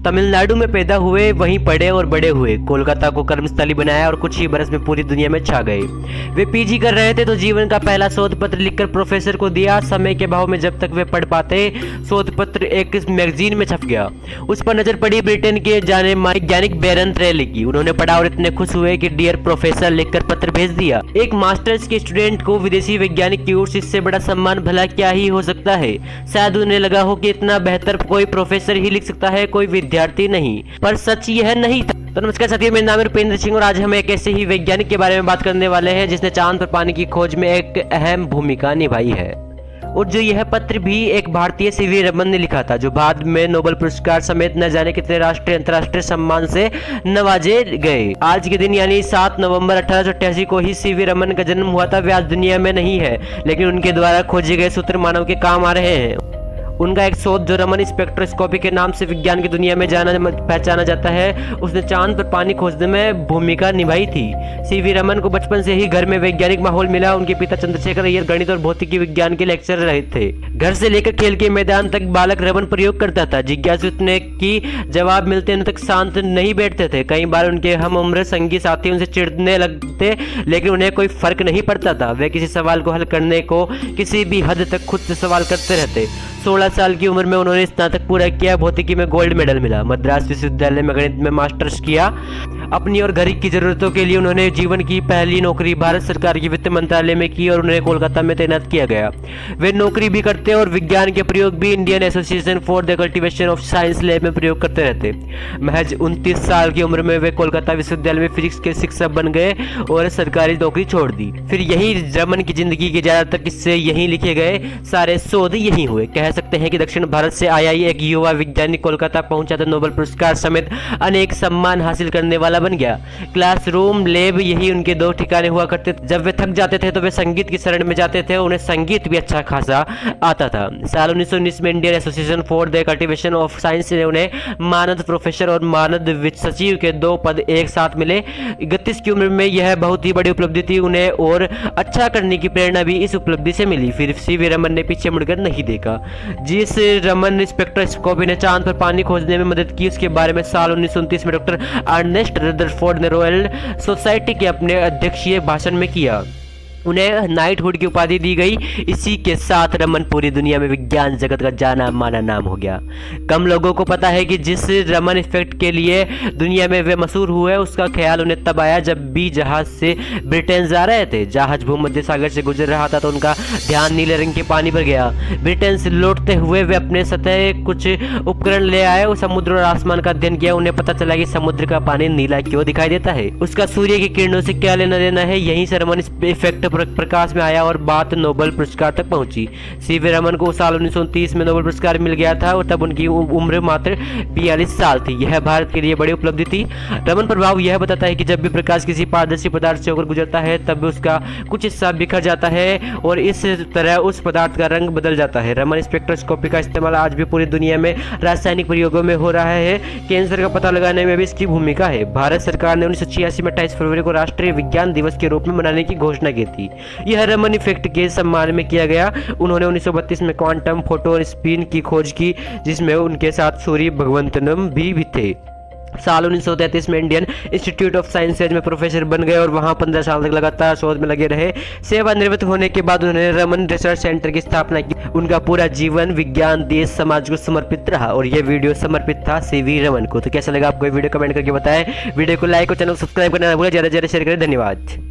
तमिलनाडु में पैदा हुए, वहीं पढ़े और बड़े हुए, कोलकाता को कर्मस्थली बनाया और कुछ ही बरस में पूरी दुनिया में छा गए। वे पीजी कर रहे थे तो जीवन का पहला शोध पत्र लिखकर प्रोफेसर को दिया। समय के अभाव में जब तक वे पढ़ पाते, शोध पत्र एक मैगजीन में छप गया। उस पर नजर पड़ी ब्रिटेन के जाने माने वैज्ञानिक बेरेंट रेले की। उन्होंने पढ़ा और इतने खुश हुए कि डियर प्रोफेसर लिखकर पत्र भेज दिया। एक मास्टर्स के स्टूडेंट को विदेशी वैज्ञानिक की ओर से इससे बड़ा सम्मान भला क्या ही हो सकता है। शायद उन्हें लगा हो कि इतना बेहतर कोई प्रोफेसर ही लिख सकता है, कोई विद्यार्थी नहीं, पर सच यह नहीं था। तो नमस्कार साथियों, मेरा नाम है रुपेंद्र सिंह और आज हम एक ऐसे ही वैज्ञानिक के बारे में बात करने वाले हैं जिसने चांद पर पानी की खोज में एक अहम भूमिका निभाई है। और जो यह पत्र भी एक भारतीय सीवी रमन ने लिखा था, जो बाद में नोबेल पुरस्कार समेत न जाने कितने राष्ट्रीय अंतर्राष्ट्रीय सम्मान से नवाजे गए। आज के दिन यानी 7 नवंबर 1888 को ही सीवी रमन का जन्म हुआ था। वे आज दुनिया में नहीं है, लेकिन उनके द्वारा खोजे गए सूत्र मानव के काम आ रहे हैं। उनका एक शोध जो रमन स्पेक्ट्रोस्कोपी के नाम से विज्ञान की दुनिया में पहचाना जाता है, उसने चांद पर पानी खोजने में भूमिका निभाई थी। सीवी रमन को बचपन से ही घर में वैज्ञानिक माहौल मिला। उनके पिता चंद्रशेखर अय्यर गणित और भौतिकी विज्ञान के लेक्चर रहे थे। घर से लेकर खेल के मैदान तक बालक रमन प्रयोग करता था। जिज्ञासु इतने की जवाब मिलते तक शांत नहीं बैठते थे। कई बार उनके हम उम्र संगी साथी उनसे चिढ़ने लगते, लेकिन उन्हें कोई फर्क नहीं पड़ता था। वे किसी सवाल को हल करने को किसी भी हद तक खुद से सवाल करते रहते। 16 साल की उम्र में उन्होंने स्नातक पूरा किया। भौतिकी में गोल्ड मेडल मिला। मद्रास विश्वविद्यालय में गणित में मास्टर्स किया। अपनी और घर की जरूरतों के लिए उन्होंने जीवन की पहली नौकरी भारत सरकार की वित्त मंत्रालय में की और उन्हें कोलकाता में तैनात किया गया। वे नौकरी भी करते और विज्ञान के प्रयोग भी Indian association for the cultivation of science lab में प्रयोग करते रहते। महज 29 साल की उम्र में वे कोलकाता विश्वविद्यालय में फिजिक्स के शिक्षक बन गए और सरकारी नौकरी छोड़ दी। फिर यही रमन की जिंदगी के ज्यादातर किस्से यहीं लिखे गए, सारे शोध यहीं हुए। कह सकते हैं कि दक्षिण भारत से आया ही एक युवा वैज्ञानिक कोलकाता पहुंचा तो नोबेल पुरस्कार समेत अनेक सम्मान हासिल करने वाला बन गया। क्लासरूम, लैब यही उनके दो ठिकाने हुआ करते थे। जब वे थक जाते थे तो वे संगीत की शरण में जाते थे। उन्हें संगीत भी अच्छा खासा आता था। साल 1919 में Indian association for the cultivation of science ने उन्हें मानद प्रोफेसर और मानद सचिव के 2 पद एक साथ मिले। 31 की उम्र में यह बहुत ही बड़ी उपलब्धि थी। उन्हें और अच्छा करने की प्रेरणा भी इस उपलब्धि से मिली। फिर सीवी रमन ने पीछे मुड़कर नहीं देखा। जिस रमन स्पेक्ट्रोस्कोपी ने चांद पर पानी खोजने में मदद की, उसके बारे में साल 1929 में डॉक्टर अर्नेस्ट रदरफोर्ड ने रॉयल सोसाइटी के अपने अध्यक्षीय भाषण में किया। उन्हें नाइटहुड की उपाधि दी गई। इसी के साथ रमन पूरी दुनिया में विज्ञान जगत का जाना माना नाम हो गया। कम लोगों को पता है कि जिस रमन इफेक्ट के लिए दुनिया में वे मशहूर हुए, उसका ख्याल उन्हें तब आया जब भी जहाज से ब्रिटेन जा रहे थे। जहाज भूमध्य सागर से गुजर रहा था तो उनका ध्यान नीले रंग के पानी पर गया। ब्रिटेन से लौटते हुए वे अपने सतह कुछ उपकरण ले आए और समुद्र और आसमान का अध्ययन किया। उन्हें पता चला कि समुद्र का पानी नीला क्यों दिखाई देता है, उसका सूर्य की किरणों से क्या लेना देना है। यहीं से रमन इफेक्ट प्रकाश में आया और बात नोबेल पुरस्कार तक पहुंची। सीवी रमन को साल 1929 में नोबेल पुरस्कार मिल गया था और तब उनकी उम्र मात्र 42 साल थी। यह भारत के लिए बड़ी उपलब्धि थी। रमन प्रभाव यह बताता है कि जब भी प्रकाश किसी पारदर्शी पदार्थ से होकर गुजरता है तब उसका कुछ हिस्सा बिखर जाता है और इस तरह उस पदार्थ का रंग बदल जाता है। रमन स्पेक्ट्रोस्कोपी का इस्तेमाल आज भी पूरी दुनिया में रासायनिक प्रयोगों में हो रहा है। कैंसर का पता लगाने में भी इसकी भूमिका है। भारत सरकार ने 1986 में 28 फरवरी को राष्ट्रीय विज्ञान दिवस के रूप में मनाने की घोषणा की थी। यह रमन इफेक्ट के सम्मान में किया गया। उन्होंने 1932 में क्वांटम फोटोन स्पिन की खोज की, जिसमें उनके साथ सूर्य भगवंतनम भी थे। साल 1933 में इंडियन इंस्टीट्यूट ऑफ साइंसेज में प्रोफेसर बन गए और वहां 15 साल तक लगातार शोध में लगे रहे। सेवानिवृत्त होने के बाद उन्होंने रमन रिसर्च सेंटर की स्थापना की। उनका पूरा जीवन विज्ञान, देश, समाज को समर्पित रहा और यह वीडियो समर्पित था सीवी रमन को। तो कैसा लगा आपको वीडियो, कमेंट करके बताएं। वीडियो को लाइक और चैनल को सब्सक्राइब करना ना भूलें। ज्यादा से ज्यादा शेयर करें। धन्यवाद।